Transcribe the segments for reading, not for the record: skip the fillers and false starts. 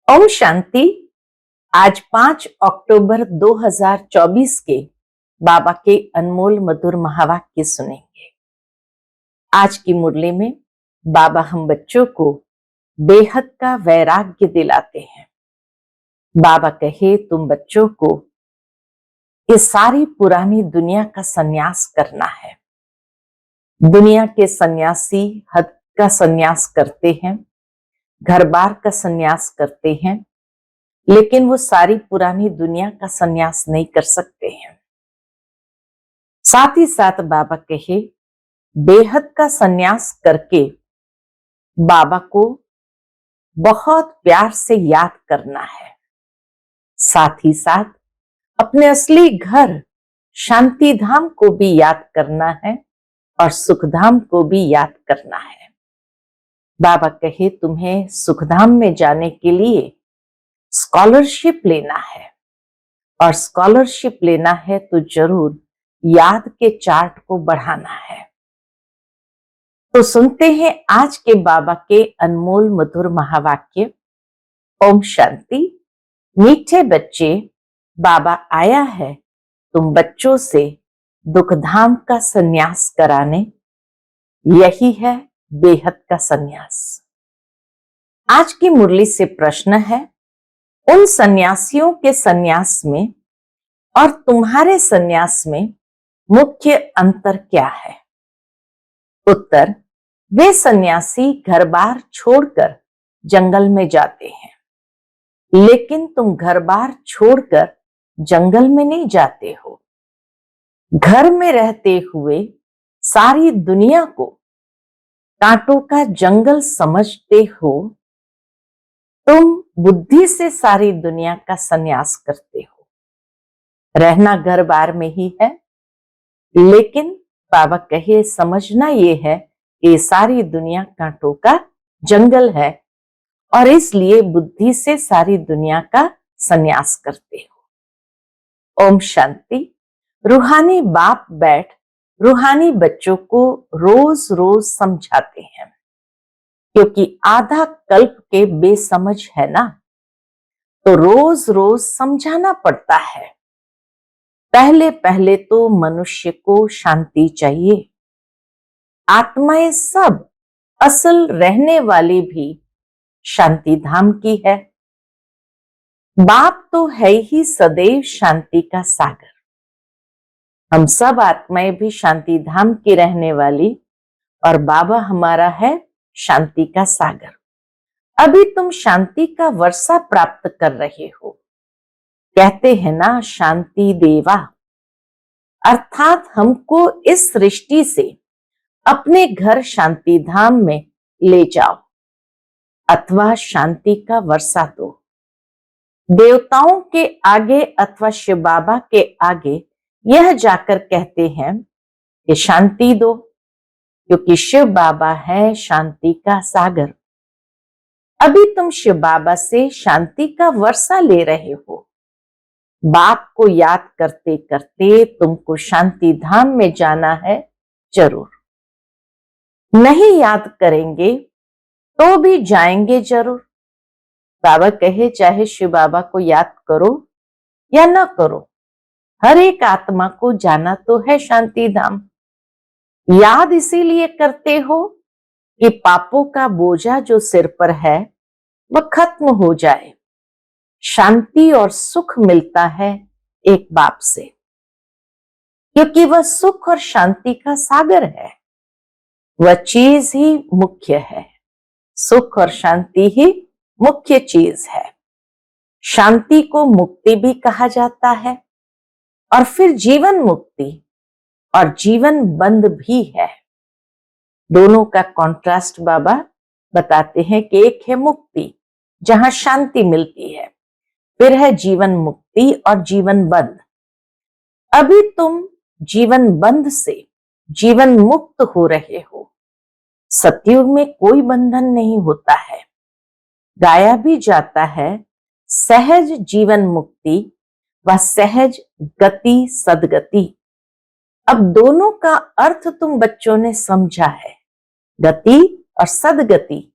ओम शांति। आज 5 अक्टूबर 2024 के बाबा के अनमोल मधुर महावाक्य सुनेंगे। आज की मुरली में बाबा हम बच्चों को बेहद का वैराग्य दिलाते हैं। बाबा कहे तुम बच्चों को इस सारी पुरानी दुनिया का संन्यास करना है। दुनिया के सन्यासी हद का संन्यास करते हैं, घर बार का संन्यास करते हैं, लेकिन वो सारी पुरानी दुनिया का संन्यास नहीं कर सकते हैं। साथ ही साथ बाबा कहे बेहद का संन्यास करके बाबा को बहुत प्यार से याद करना है। साथ ही साथ अपने असली घर शांति धाम को भी याद करना है और सुखधाम को भी याद करना है। बाबा कहे तुम्हें सुखधाम में जाने के लिए स्कॉलरशिप लेना है, और स्कॉलरशिप लेना है तो जरूर याद के चार्ट को बढ़ाना है। तो सुनते हैं आज के बाबा के अनमोल मधुर महावाक्य। ओम शांति। मीठे बच्चे, बाबा आया है तुम बच्चों से दुखधाम का संन्यास कराने। यही है बेहद का संन्यास। आज की मुरली से प्रश्न है, उन सन्यासियों के सन्यास में और तुम्हारे सन्यास में मुख्य अंतर क्या है? उत्तर, वे सन्यासी घर बार छोड़कर जंगल में जाते हैं, लेकिन तुम घर बार छोड़कर जंगल में नहीं जाते हो। घर में रहते हुए सारी दुनिया को कांटों का जंगल समझते हो। तुम बुद्धि से सारी दुनिया का संन्यास करते हो। रहना घर बार में ही है, लेकिन बाबा कहे समझना ये है कि सारी दुनिया कांटों का जंगल है, और इसलिए बुद्धि से सारी दुनिया का संन्यास करते हो। ओम शांति। रूहानी बाप बैठ रूहानी बच्चों को रोज रोज समझाते हैं, क्योंकि आधा कल्प के बेसमझ है ना, तो रोज रोज समझाना पड़ता है। पहले पहले तो मनुष्य को शांति चाहिए। आत्माएं सब असल रहने वाली भी शांति धाम की है। बाप तो है ही सदैव शांति का सागर। हम सब आत्माएं भी शांति धाम की रहने वाली, और बाबा हमारा है शांति का सागर। अभी तुम शांति का वर्षा प्राप्त कर रहे हो। कहते हैं ना, शांति देवा, अर्थात हमको इस सृष्टि से अपने घर शांति धाम में ले जाओ, अथवा शांति का वर्षा दो। देवताओं के आगे अथवा शिव बाबा के आगे यह जाकर कहते हैं कि शांति दो, क्योंकि शिव बाबा है शांति का सागर। अभी तुम शिव बाबा से शांति का वर्षा ले रहे हो। बाप को याद करते करते तुमको शांति धाम में जाना है जरूर। नहीं याद करेंगे तो भी जाएंगे जरूर। बाबा कहे चाहे शिव बाबा को याद करो या न करो, हर एक आत्मा को जाना तो है शांति धाम। याद इसीलिए करते हो कि पापों का बोझा जो सिर पर है वह खत्म हो जाए। शांति और सुख मिलता है एक बाप से, क्योंकि वह सुख और शांति का सागर है। वह चीज ही मुख्य है। सुख और शांति ही मुख्य चीज है। शांति को मुक्ति भी कहा जाता है, और फिर जीवन मुक्ति और जीवन बंद भी है। दोनों का कॉन्ट्रास्ट बाबा बताते हैं कि एक है मुक्ति जहां शांति मिलती है, फिर है जीवन मुक्ति और जीवन बंद। अभी तुम जीवन बंद से जीवन मुक्त हो रहे हो। सतयुग में कोई बंधन नहीं होता है। गाया भी जाता है, सहज जीवन मुक्ति व सहज गति सदगति। अब दोनों का अर्थ तुम बच्चों ने समझा है। गति और सदगति,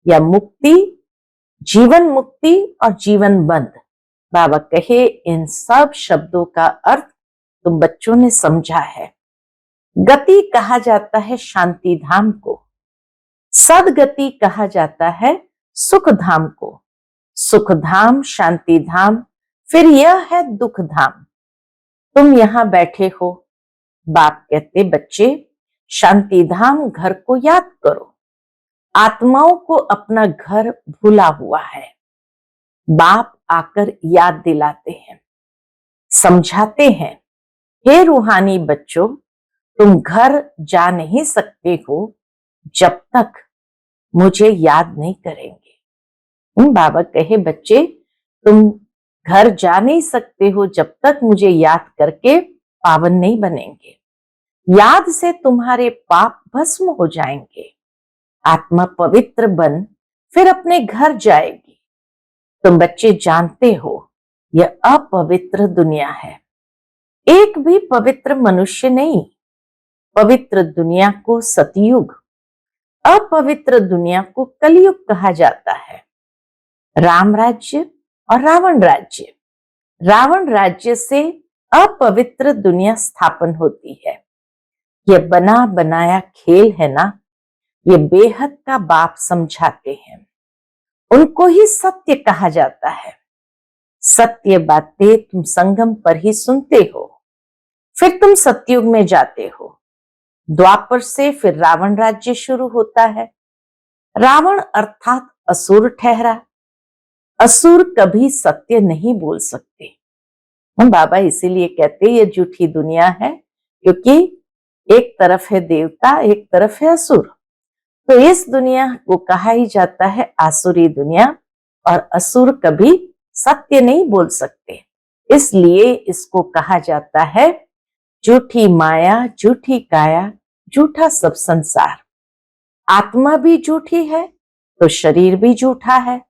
या मुक्ति जीवन मुक्ति और जीवन बंद, बाबा कहे इन सब शब्दों का अर्थ तुम बच्चों ने समझा है। गति कहा जाता है शांति धाम को, सदगति कहा जाता है सुख धाम को। सुख धाम, शांति धाम, फिर यह है दुख धाम। तुम यहां बैठे हो, बाप कहते बच्चे शांति धाम घर को याद करो। आत्माओं को अपना घर भूला हुआ है, बाप आकर याद दिलाते हैं, समझाते हैं, हे रूहानी बच्चों, तुम घर जा नहीं सकते हो जब तक मुझे याद नहीं करेंगे। बाबा कहे बच्चे तुम घर जा नहीं सकते हो जब तक मुझे याद करके पावन नहीं बनेंगे। याद से तुम्हारे पाप भस्म हो जाएंगे, आत्मा पवित्र बन फिर अपने घर जाएगी। तुम बच्चे जानते हो यह अपवित्र दुनिया है, एक भी पवित्र मनुष्य नहीं। पवित्र दुनिया को सतयुग, अपवित्र दुनिया को कलयुग कहा जाता है। राम राज्य और रावण राज्य, रावण राज्य से अपवित्र दुनिया स्थापन होती है। यह बना बनाया खेल है ना, ये बेहद का बाप समझाते हैं। उनको ही सत्य कहा जाता है। सत्य बातें तुम संगम पर ही सुनते हो, फिर तुम सतयुग में जाते हो। द्वापर से फिर रावण राज्य शुरू होता है। रावण अर्थात असुर ठहरा। असुर कभी सत्य नहीं बोल सकते। हम बाबा इसीलिए कहते ये झूठी दुनिया है, क्योंकि एक तरफ है देवता, एक तरफ है असुर। तो इस दुनिया को कहा ही जाता है आसुरी दुनिया, और असुर कभी सत्य नहीं बोल सकते, इसलिए इसको कहा जाता है झूठी माया, झूठी काया, झूठा सब संसार। आत्मा भी झूठी है तो शरीर भी झूठा है।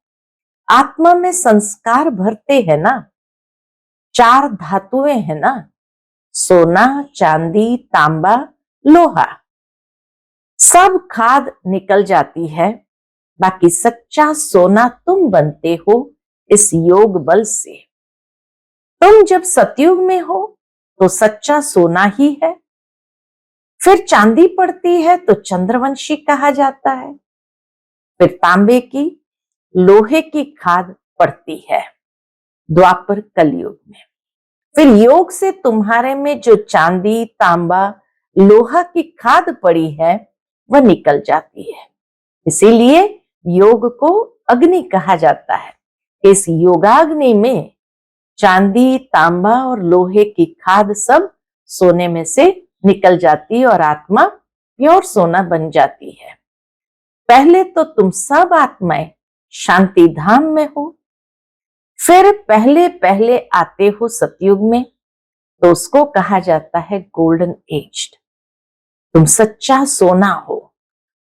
आत्मा में संस्कार भरते हैं ना, चार धातुएं है ना, सोना, चांदी, तांबा, लोहा, सब खाद निकल जाती है। बाकी सच्चा सोना तुम बनते हो इस योग बल से। तुम जब सतयुग में हो तो सच्चा सोना ही है, फिर चांदी पड़ती है तो चंद्रवंशी कहा जाता है, फिर तांबे की, लोहे की खाद पड़ती है द्वापर कलयुग में। फिर योग से तुम्हारे में जो चांदी, तांबा, लोहा की खाद पड़ी है वह निकल जाती है। इसीलिए योग को अग्नि कहा जाता है। इस योगाग्नि में चांदी, तांबा और लोहे की खाद सब सोने में से निकल जाती है और आत्मा प्योर सोना बन जाती है। पहले तो तुम सब आत्माएं शांति धाम में हो, फिर पहले पहले आते हो सतयुग में, तो उसको कहा जाता है गोल्डन एज्ड। तुम सच्चा सोना हो।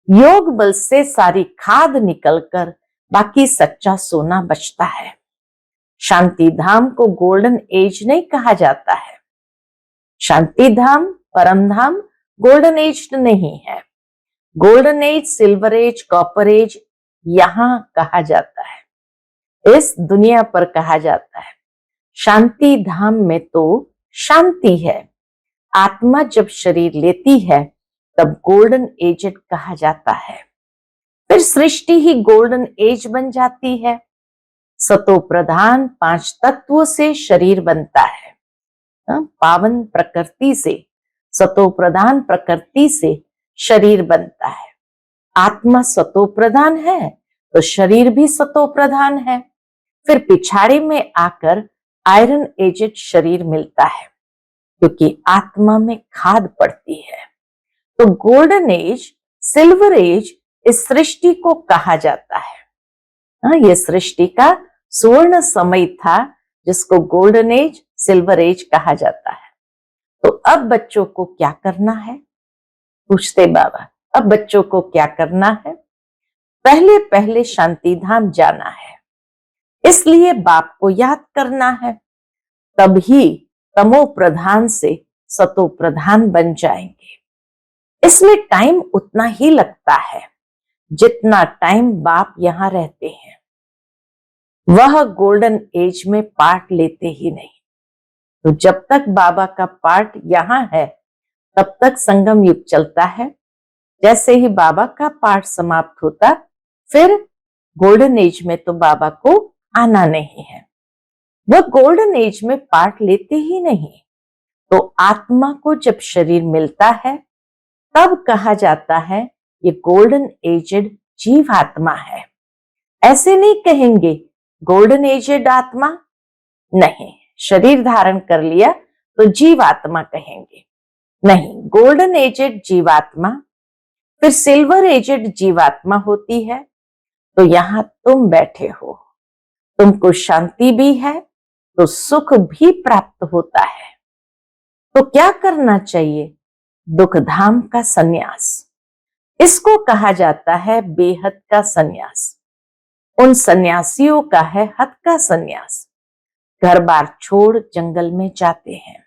योग बल से सारी खाद निकलकर बाकी सच्चा सोना बचता है। शांति धाम को गोल्डन एज नहीं कहा जाता है। शांति धाम, परम धाम गोल्डन एज नहीं है। Golden age, silver age, copper age यहां कहा जाता है, इस दुनिया पर कहा जाता है। शांति धाम में तो शांति है। आत्मा जब शरीर लेती है तब गोल्डन एज कहा जाता है। फिर सृष्टि ही गोल्डन एज बन जाती है। सतो प्रधान 5 तत्वों से शरीर बनता है। पावन प्रकृति से, सतो प्रधान प्रकृति से शरीर बनता है। आत्मा सतो प्रधान है तो शरीर भी सतो प्रधान है। फिर पिछाड़ी में आकर आयरन एजेड शरीर मिलता है, क्योंकि आत्मा में खाद पड़ती है। तो गोल्डन एज, सिल्वर एज इस सृष्टि को कहा जाता है। यह सृष्टि का स्वर्ण समय था जिसको गोल्डन एज, सिल्वर एज कहा जाता है। तो अब बच्चों को क्या करना है, पूछते बाबा। अब बच्चों को क्या करना है? पहले पहले शांति धाम जाना है, इसलिए बाप को याद करना है, तभी तमो प्रधान से सतो प्रधान बन जाएंगे। इसमें टाइम उतना ही लगता है जितना टाइम बाप यहां रहते हैं। वह गोल्डन एज में पार्ट लेते ही नहीं। तो जब तक बाबा का पार्ट यहाँ है तब तक संगम युग चलता है। जैसे ही बाबा का पार्ट समाप्त होता फिर गोल्डन एज में तो बाबा को आना नहीं है। वह गोल्डन एज में पार्ट लेते ही नहीं। तो आत्मा को जब शरीर मिलता है तब कहा जाता है ये गोल्डन एजेड जीव आत्मा है। ऐसे नहीं कहेंगे गोल्डन एजेड आत्मा, नहीं, शरीर धारण कर लिया तो जीव आत्मा कहेंगे, नहीं, गोल्डन एजेड जीवात्मा फिर सिल्वर एजेड जीवात्मा होती है। तो यहां तुम बैठे हो, तुमको शांति भी है तो सुख भी प्राप्त होता है। तो क्या करना चाहिए? दुख धाम का सन्यास, इसको कहा जाता है बेहद का सन्यास। उन सन्यासियों का है हद का सन्यास। घर बार छोड़ जंगल में जाते हैं।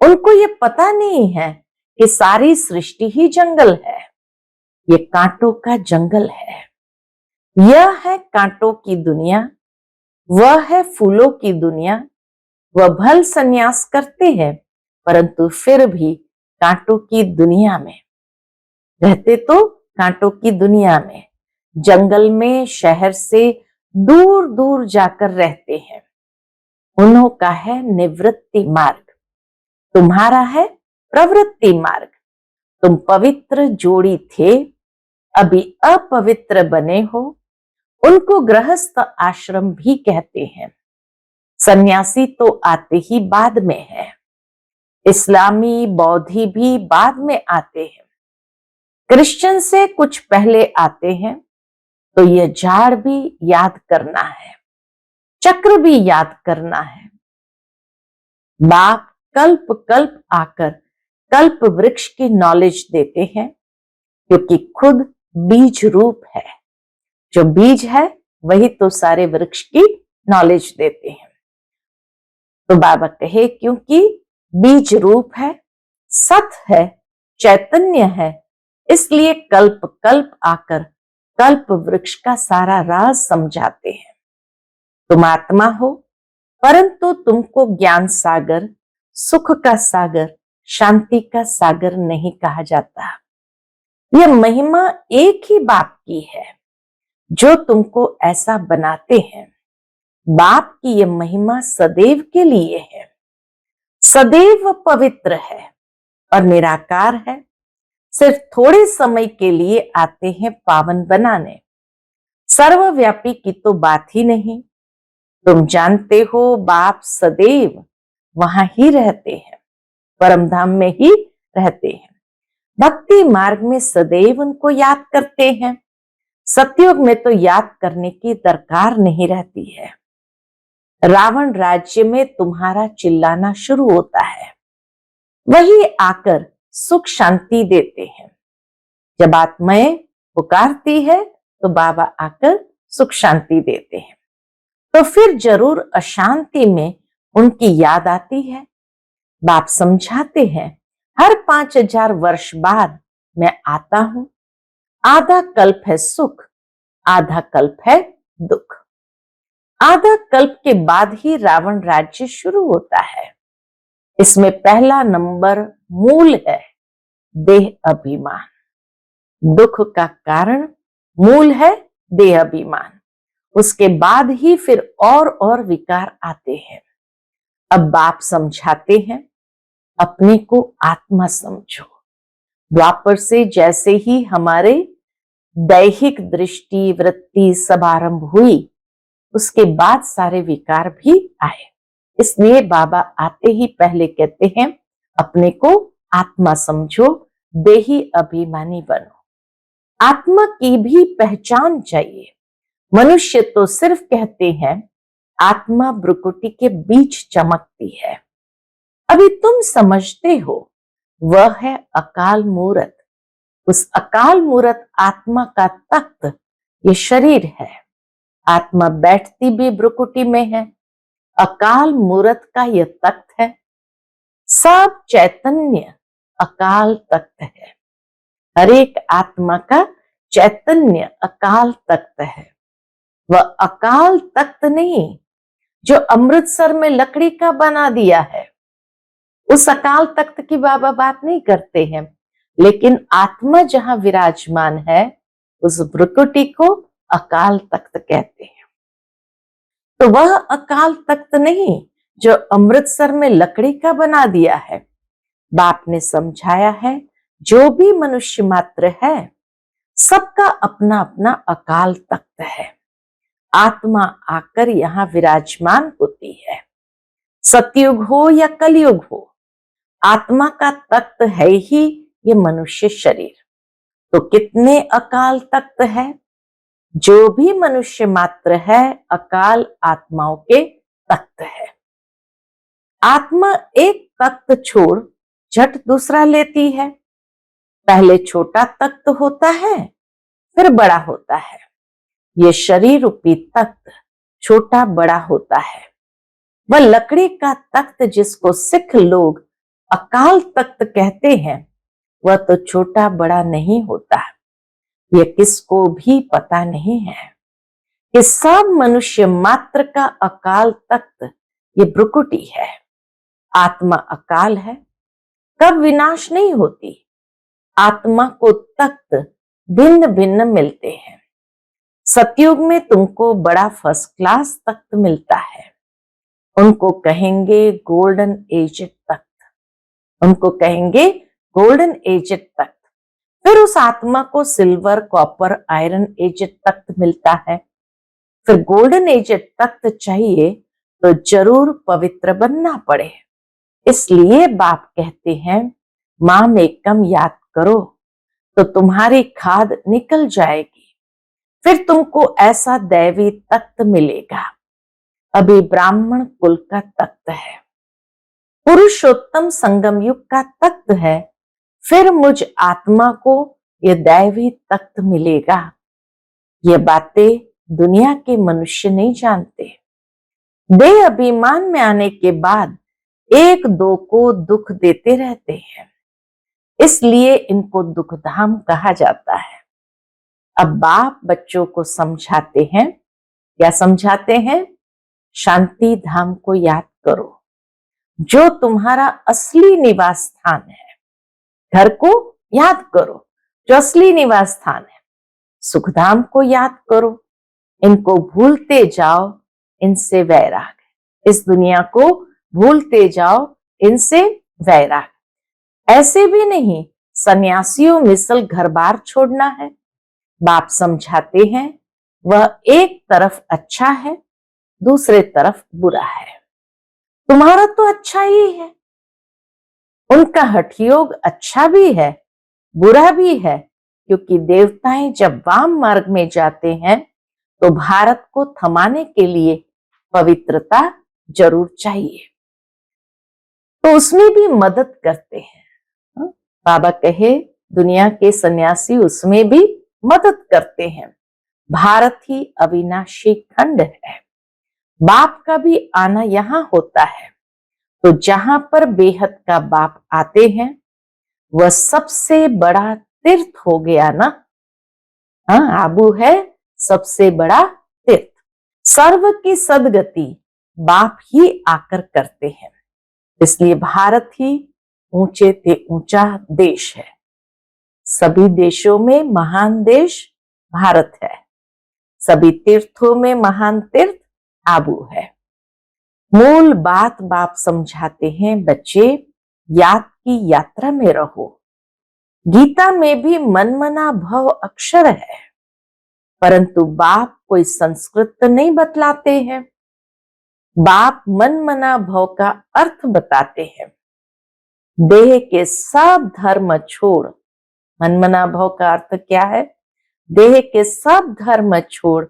उनको ये पता नहीं है कि सारी सृष्टि ही जंगल है, ये कांटों का जंगल है। यह है कांटों की दुनिया, वह है फूलों की दुनिया। वह भल सन्यास करते हैं परंतु फिर भी कांटों की दुनिया में रहते, तो कांटों की दुनिया में, जंगल में, शहर से दूर दूर जाकर रहते हैं। उन्हों का है निवृत्ति मार्ग, तुम्हारा है प्रवृत्ति मार्ग। तुम पवित्र जोड़ी थे, अभी अपवित्र बने हो। उनको गृहस्थ आश्रम भी कहते हैं। सन्यासी तो आते ही बाद में है, इस्लामी बौद्धि भी बाद में आते हैं, क्रिश्चियन से कुछ पहले आते हैं। तो यह झाड़ भी याद करना है, चक्र भी याद करना है। बाप कल्प कल्प आकर कल्प वृक्ष की नॉलेज देते हैं, क्योंकि खुद बीज रूप है। जो बीज है वही तो सारे वृक्ष की नॉलेज देते हैं। तो बाबा कहे क्योंकि बीज रूप है, सत है, चैतन्य है, इसलिए कल्प कल्प आकर कल्प वृक्ष का सारा राज समझाते हैं। तुम आत्मा हो परंतु तुमको ज्ञान सागर, सुख का सागर, शांति का सागर नहीं कहा जाता। यह महिमा एक ही बाप की है जो तुमको ऐसा बनाते हैं। बाप की यह महिमा सदैव के लिए है, सदैव पवित्र है और निराकार है। सिर्फ थोड़े समय के लिए आते हैं पावन बनाने, सर्वव्यापी की तो बात ही नहीं। तुम जानते हो बाप सदैव वहां ही रहते हैं, परमधाम में ही रहते हैं। भक्ति मार्ग में सदैव उनको याद करते हैं। सतयुग में तो याद करने की दरकार नहीं रहती है। रावण राज्य में तुम्हारा चिल्लाना शुरू होता है, वही आकर सुख शांति देते हैं। जब आत्माएं पुकारती है तो बाबा आकर सुख शांति देते हैं। तो फिर जरूर अशांति में उनकी याद आती है। बाप समझाते हैं हर 5000 वर्ष बाद मैं आता हूं। आधा कल्प है सुख, आधा कल्प है दुख। आधा कल्प के बाद ही रावण राज्य शुरू होता है। इसमें पहला नंबर मूल है देह अभिमान। दुख का कारण मूल है देह अभिमान। उसके बाद ही फिर और विकार आते हैं। अब बाप समझाते हैं अपने को आत्मा समझो। द्वापर से जैसे ही हमारे दैहिक दृष्टि वृत्ति सब आरंभ हुई, उसके बाद सारे विकार भी आए। इसलिए बाबा आते ही पहले कहते हैं अपने को आत्मा समझो, देही अभिमानी बनो। आत्मा की भी पहचान चाहिए। मनुष्य तो सिर्फ कहते हैं आत्मा भ्रुकुटी के बीच चमकती है। अभी तुम समझते हो वह है अकाल मूरत। उस अकाल मूरत आत्मा का तख्त ये शरीर है। आत्मा बैठती भी भ्रुकुटी में है। अकाल मूरत का यह तख्त है। सब चैतन्य अकाल तख्त है। हर एक आत्मा का चैतन्य अकाल तख्त है। वह अकाल तख्त नहीं जो अमृतसर में लकड़ी का बना दिया है। उस अकाल तख्त की बाबा बात नहीं करते हैं, लेकिन आत्मा जहां विराजमान है उस भ्रुकुटी को अकाल तख्त कहते हैं। तो वह अकाल तख्त नहीं जो अमृतसर में लकड़ी का बना दिया है। बाप ने समझाया है जो भी मनुष्य मात्र है सबका अपना अपना अकाल तख्त है। आत्मा आकर यहाँ विराजमान होती है। सतयुग हो या कलयुग हो, आत्मा का तख्त है ही ये मनुष्य शरीर। तो कितने अकाल तख्त है? जो भी मनुष्य मात्र है अकाल आत्माओं के तख्त है। आत्मा एक तख्त छोड़ झट दूसरा लेती है। पहले छोटा तख्त होता है, फिर बड़ा होता है। ये शरीर रूपी तख्त छोटा बड़ा होता है। वह लकड़ी का तख्त जिसको सिख लोग अकाल तख्त कहते हैं, वह तो छोटा बड़ा नहीं होता। यह किसको भी पता नहीं है कि सब मनुष्य मात्र का अकाल तख्त ये भ्रुकुटी है। आत्मा अकाल है, कब विनाश नहीं होती। आत्मा को तख्त भिन्न भिन्न मिलते हैं। सतयुग में तुमको बड़ा फर्स्ट क्लास तख्त मिलता है, उनको कहेंगे गोल्डन एज तख्त, उनको कहेंगे गोल्डन एज तख्त। फिर उस आत्मा को सिल्वर कॉपर आयरन एज तख्त मिलता है। फिर गोल्डन एज तख्त चाहिए तो जरूर पवित्र बनना पड़े। इसलिए बाप कहते हैं माम एकम याद करो तो तुम्हारी खाद निकल जाएगी, फिर तुमको ऐसा दैवी तख्त मिलेगा। अभी ब्राह्मण कुल का तख्त है, पुरुषोत्तम संगम युग का तख्त है, फिर मुझ आत्मा को यह दैवी तख्त मिलेगा। ये बातें दुनिया के मनुष्य नहीं जानते। देह अभिमान में आने के बाद एक दो को दुख देते रहते हैं, इसलिए इनको दुखधाम कहा जाता है। अब बाप बच्चों को समझाते हैं, क्या समझाते हैं? शांति धाम को याद करो जो तुम्हारा असली निवास स्थान है। घर को याद करो जो असली निवास स्थान है। सुखधाम को याद करो, इनको भूलते जाओ, इनसे वैराग। इस दुनिया को भूलते जाओ, इनसे वैराग। ऐसे भी नहीं सन्यासियों मिसल घर बार छोड़ना है। बाप समझाते हैं वह एक तरफ अच्छा है, दूसरे तरफ बुरा है। तुम्हारा तो अच्छा ही है, उनका हठ योग अच्छा भी है, बुरा भी है, क्योंकि देवताएं जब वाम मार्ग में जाते हैं तो भारत को थमाने के लिए पवित्रता जरूर चाहिए, तो उसमें भी मदद करते हैं। बाबा कहे दुनिया के सन्यासी उसमें भी मदद करते हैं। भारत ही अविनाशी खंड है। बाप का भी आना यहाँ होता है, तो जहां पर बेहद का बाप आते हैं वह सबसे बड़ा तीर्थ हो गया ना। हाँ, आबू है सबसे बड़ा तीर्थ। सर्व की सदगति बाप ही आकर करते हैं, इसलिए भारत ही ऊंचे से ऊंचा देश है। सभी देशों में महान देश भारत है, सभी तीर्थों में महान तीर्थ आबू है। मूल बात बाप समझाते हैं, बच्चे याद की यात्रा में रहो। गीता में भी मनमना भव अक्षर है, परंतु बाप कोई संस्कृत नहीं बतलाते हैं। बाप मनमना भव का अर्थ बताते हैं। देह के सब धर्म छोड़, मनमना भव का अर्थ क्या है? देह के सब धर्म छोड़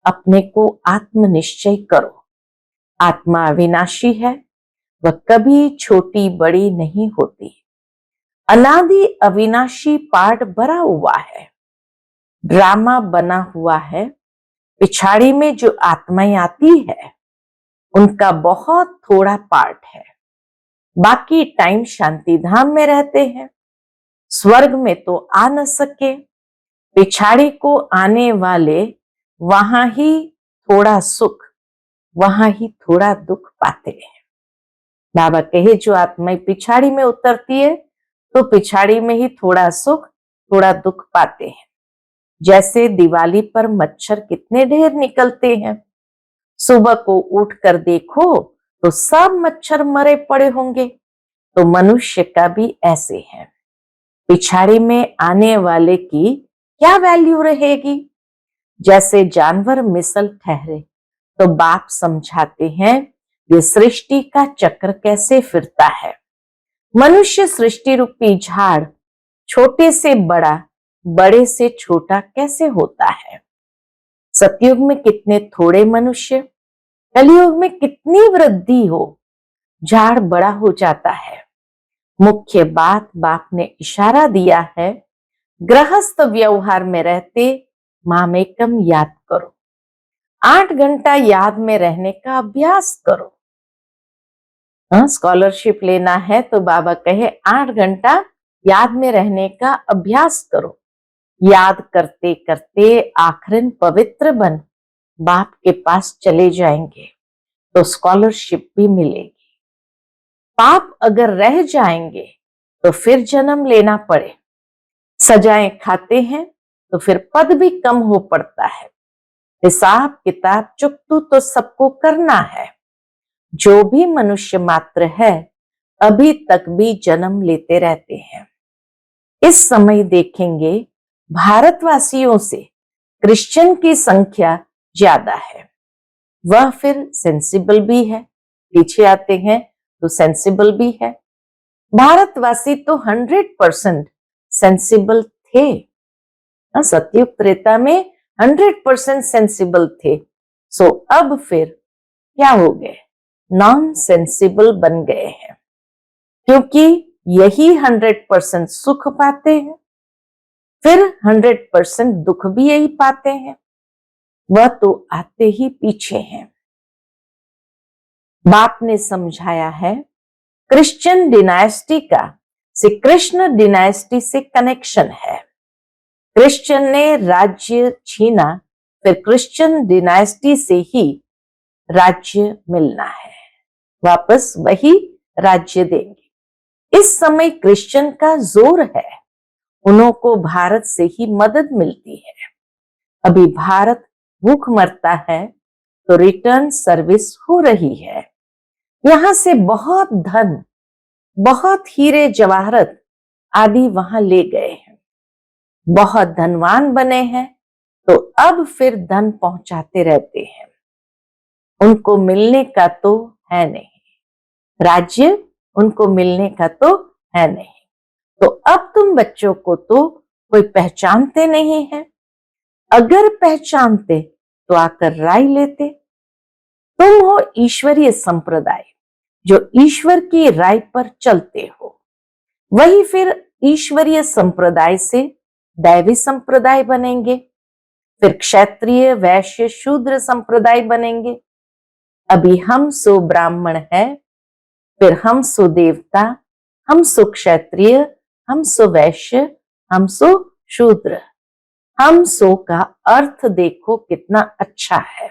अपने को आत्मनिश्चय करो। आत्मा अविनाशी है, वह कभी छोटी बड़ी नहीं होती। अनादि अविनाशी पार्ट भरा हुआ है, ड्रामा बना हुआ है। पिछाड़ी में जो आत्माएं आती है उनका बहुत थोड़ा पार्ट है, बाकी टाइम शांति धाम में रहते हैं। स्वर्ग में तो आ न सके, पिछाड़ी को आने वाले वहां ही थोड़ा सुख वहां ही थोड़ा दुख पाते हैं। बाबा कहे जो आत्माएं पिछाड़ी में उतरती है तो पिछाड़ी में ही थोड़ा सुख थोड़ा दुख पाते हैं। जैसे दिवाली पर मच्छर कितने ढेर निकलते हैं, सुबह को उठकर देखो तो सब मच्छर मरे पड़े होंगे। तो मनुष्य का भी ऐसे है, पिछाड़ी में आने वाले की क्या वैल्यू रहेगी। जैसे जानवर मिसल ठहरे तो बाप समझाते हैं ये सृष्टि का चक्र कैसे फिरता है। मनुष्य सृष्टि रूपी झाड़ छोटे से बड़ा, बड़े से छोटा कैसे होता है। सतयुग में कितने थोड़े मनुष्य, कलयुग में कितनी वृद्धि हो, झाड़ बड़ा हो जाता है। मुख्य बात बाप ने इशारा दिया है, गृहस्थ व्यवहार में रहते मामेकम याद करो, 8 घंटा याद में रहने का अभ्यास करो। स्कॉलरशिप लेना है तो बाबा कहे 8 घंटा याद में रहने का अभ्यास करो। याद करते करते आखिरन पवित्र बन बाप के पास चले जाएंगे तो स्कॉलरशिप भी मिलेगी। पाप अगर रह जाएंगे तो फिर जन्म लेना पड़े, सजाएं खाते हैं तो फिर पद भी कम हो पड़ता है। हिसाब किताब चुकतू तो सबको करना है। जो भी मनुष्य मात्र है अभी तक भी जन्म लेते रहते हैं। इस समय देखेंगे भारतवासियों से क्रिश्चियन की संख्या ज्यादा है। वह फिर सेंसिबल भी है, पीछे आते हैं तो सेंसिबल भी है। भारतवासी तो 100% सेंसिबल थे, सतयुग त्रेता में 100% सेंसिबल थे। सो अब फिर क्या हो गए, नॉन सेंसिबल बन गए हैं, क्योंकि यही 100% सुख पाते हैं, फिर 100% दुख भी यही पाते हैं। वह तो आते ही पीछे हैं। बाप ने समझाया है क्रिश्चियन डिनाइस्टी का श्री कृष्ण डिनाइस्टी से कनेक्शन है। क्रिश्चियन ने राज्य छीना, फिर क्रिश्चियन डिनाइस्टी से ही राज्य मिलना है, वापस वही राज्य देंगे। इस समय क्रिश्चियन का जोर है, उन्हों को भारत से ही मदद मिलती है। अभी भारत भूख मरता है तो रिटर्न सर्विस हो रही है। यहां से बहुत धन, बहुत हीरे जवाहरत आदि वहां ले गए हैं, बहुत धनवान बने हैं तो अब फिर धन पहुंचाते रहते हैं। उनको मिलने का तो है नहीं, राज्य उनको मिलने का तो है नहीं। तो अब तुम बच्चों को तो कोई पहचानते नहीं है, अगर पहचानते तो आकर राय लेते। तुम हो ईश्वरीय संप्रदाय, जो ईश्वर की राय पर चलते हो, वही फिर ईश्वरीय संप्रदाय से दैवी संप्रदाय बनेंगे, फिर क्षत्रिय वैश्य शूद्र संप्रदाय बनेंगे। अभी हम सो ब्राह्मण है, फिर हम सो देवता, हम सो क्षत्रिय, हम सो वैश्य, हम सो शूद्र। हम सो का अर्थ देखो कितना अच्छा है।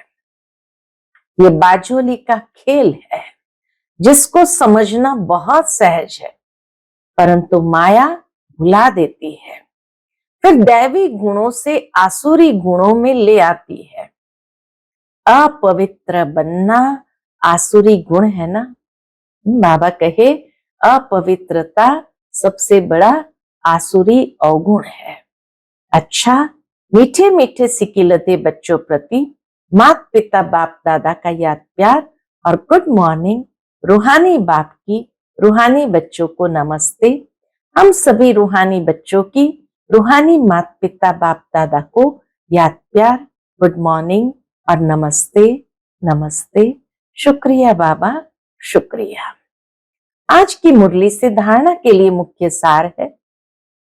ये बाजोली का खेल है जिसको समझना बहुत सहज है, परंतु माया भुला देती है, फिर दैवी गुणों से आसुरी गुणों में ले आती है। अपवित्र बनना आसुरी गुण है ना। बाबा कहे अपवित्रता सबसे बड़ा आसुरी अवगुण है। अच्छा, मीठे मीठे सिकिलते बच्चों प्रति माता पिता बाप दादा का याद प्यार और गुड मॉर्निंग। रूहानी बाप की रूहानी बच्चों को नमस्ते। हम सभी रूहानी बच्चों की रूहानी माता पिता बाप दादा को याद प्यार, गुड मॉर्निंग और नमस्ते नमस्ते। शुक्रिया बाबा, शुक्रिया। आज की मुरली से धारणा के लिए मुख्य सार है।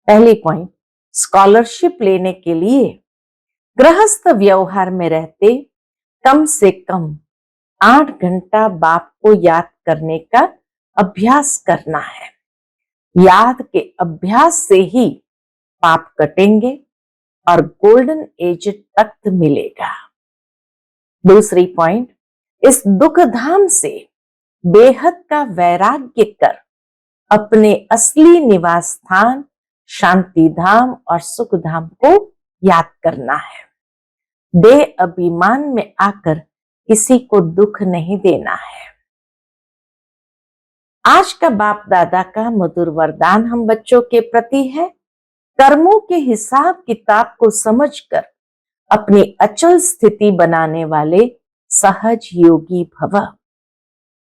पहली पॉइंट, स्कॉलरशिप लेने के लिए गृहस्थ व्यवहार में रहते कम से कम 8 घंटा बाप को याद करने का अभ्यास करना है। याद के अभ्यास से ही पाप कटेंगे और गोल्डन एज तख्त मिलेगा। दूसरी पॉइंट, इस दुख धाम से बेहद का वैराग्य कर अपने असली निवास स्थान शांति धाम और सुख धाम को याद करना है। देह अभिमान में आकर किसी को दुख नहीं देना है। आज का बाप दादा का मधुर वरदान हम बच्चों के प्रति है, कर्मों के हिसाब किताब को समझकर अपनी अचल स्थिति बनाने वाले सहज योगी भव।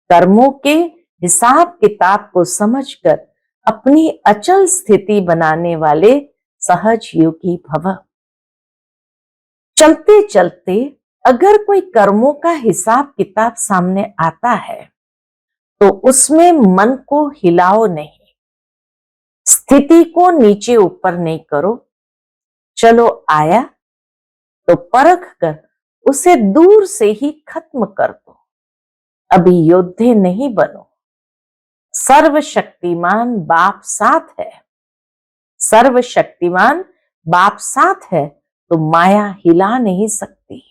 कर्मों के हिसाब किताब को समझकर अपनी अचल स्थिति बनाने वाले सहज योगी भव। चलते चलते अगर कोई कर्मों का हिसाब किताब सामने आता है तो उसमें मन को हिलाओ नहीं, स्थिति को नीचे ऊपर नहीं करो। चलो आया तो परख कर उसे दूर से ही खत्म कर दो। अभी योद्धे नहीं बनो। सर्वशक्तिमान बाप साथ है, सर्वशक्तिमान बाप साथ है तो माया हिला नहीं सकती।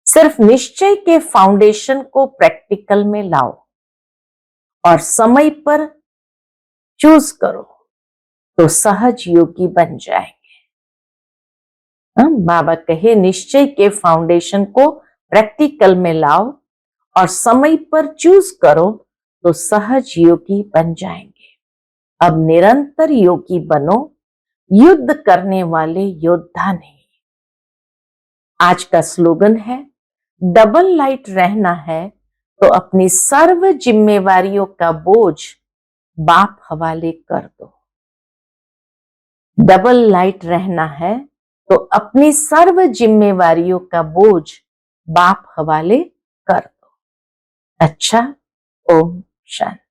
सिर्फ निश्चय के फाउंडेशन को प्रैक्टिकल में लाओ और समय पर चूज करो तो सहज योगी बन जाएंगे। बाबा कहे निश्चय के फाउंडेशन को प्रैक्टिकल में लाओ और समय पर चूज करो तो सहज योगी बन जाएंगे। अब निरंतर योगी बनो, युद्ध करने वाले योद्धा नहीं। आज का स्लोगन है, डबल लाइट रहना है तो अपनी सर्व जिम्मेवारियों का बोझ बाप हवाले कर दो। डबल लाइट रहना है तो अपनी सर्व जिम्मेवारियों का बोझ बाप हवाले कर दो। अच्छा, ओम शांति।